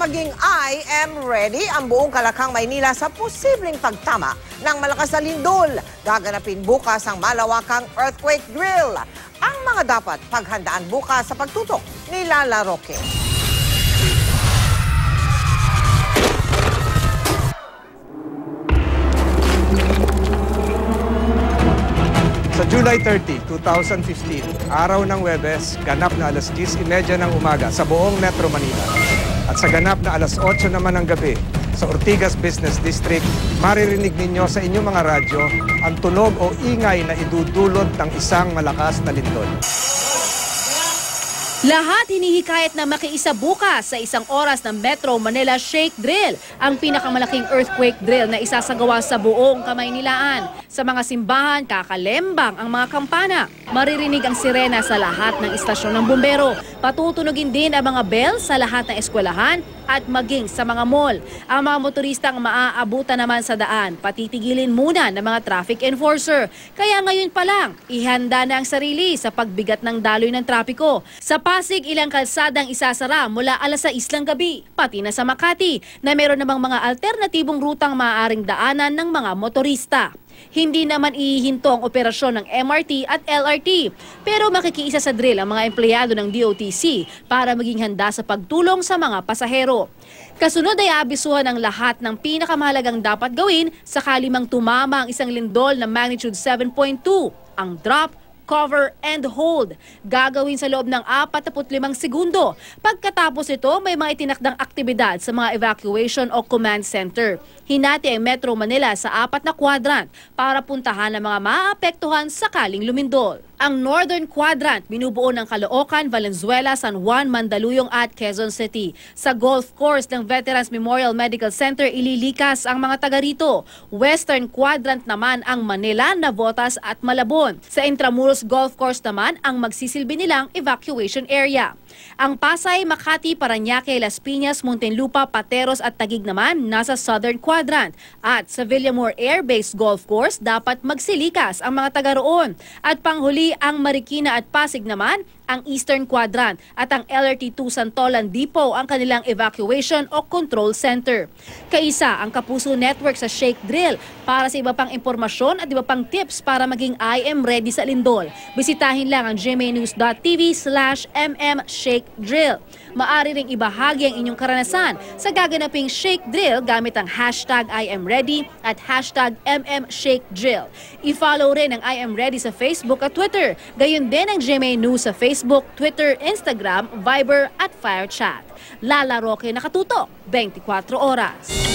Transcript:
maging I am ready ang buong Kalakang Maynila sa posibleng pagtama ng malakas na lindol. Gaganapin bukas ang malawakang earthquake drill. Ang mga dapat paghandaan bukas sa pagtutok ni Lala Roque. Sa July 30, 2015, araw ng Huwebes, ganap na alas 10:30 ng umaga sa buong Metro Manila. At sa ganap na alas 8 naman ng gabi, sa Ortigas Business District, maririnig ninyo sa inyong mga radyo ang tunog o ingay na idudulot ng isang malakas na lindol. Lahat hinihikayat na makiisa bukas sa isang oras ng Metro Manila Shake Drill, ang pinakamalaking earthquake drill na isasagawa sa buong Kamaynilaan. Sa mga simbahan, kakalembang ang mga kampana. Maririnig ang sirena sa lahat ng istasyon ng bumbero. Patutunugin din ang mga bell sa lahat ng eskwelahan at maging sa mga mall. Ang mga motoristang maaabutan naman sa daan, patitigilin muna ng mga traffic enforcer. Kaya ngayon pa lang, ihanda na ang sarili sa pagbigat ng daloy ng trapiko. Sa Pasig, ilang kalsadang isasara mula alas 6 ng gabi, pati na sa Makati, na meron namang mga alternatibong rutang maaaring daanan ng mga motorista. Hindi naman ihihinto ang operasyon ng MRT at LRT, pero makikiisa sa drill ang mga empleyado ng DOTC para maging handa sa pagtulong sa mga pasahero. Kasunod ay aabisuhan ang lahat ng pinakamahalagang dapat gawin sakali mang tumama ang isang lindol na magnitude 7.2, ang drop, cover and hold. Gagawin sa loob ng 45 segundo. Pagkatapos ito, may mga itinakdang aktibidad sa mga evacuation o command center. Hinati ang Metro Manila sa 4 na quadrant para puntahan ang mga maaapektuhan sakaling lumindol. Ang Northern Quadrant, binubuo ng Caloocan, Valenzuela, San Juan, Mandaluyong at Quezon City. Sa golf course ng Veterans Memorial Medical Center, ililikas ang mga taga rito. Western Quadrant naman ang Manila, Navotas at Malabon. Sa Intramuros Golf Course naman ang magsisilbi nilang evacuation area. Ang Pasay, Makati, Parañaque, Las Piñas, Muntinlupa, Pateros at Taguig naman nasa Southern Quadrant. At sa Villamor Air Base Golf Course, dapat magsilikas ang mga taga roon. At panghuli, ang Marikina at Pasig naman ang Eastern Quadrant at ang LRT2 Santolan Depot ang kanilang evacuation o control center. Kaisa ang Kapuso Network sa Shake Drill. Para sa iba pang impormasyon at iba pang tips para maging I am ready sa lindol, bisitahin lang ang gmanews.tv/mmshakedrill. Maaari ring ibahagi ang inyong karanasan sa gaganaping Shake Drill gamit ang hashtag I am ready at hashtag mmshakedrill. I-follow rin ang I am ready sa Facebook at Twitter. Gayon din ang GMA News sa Facebook, Twitter, Instagram, Viber at FireChat. Lala Roque, nakatutok 24 oras.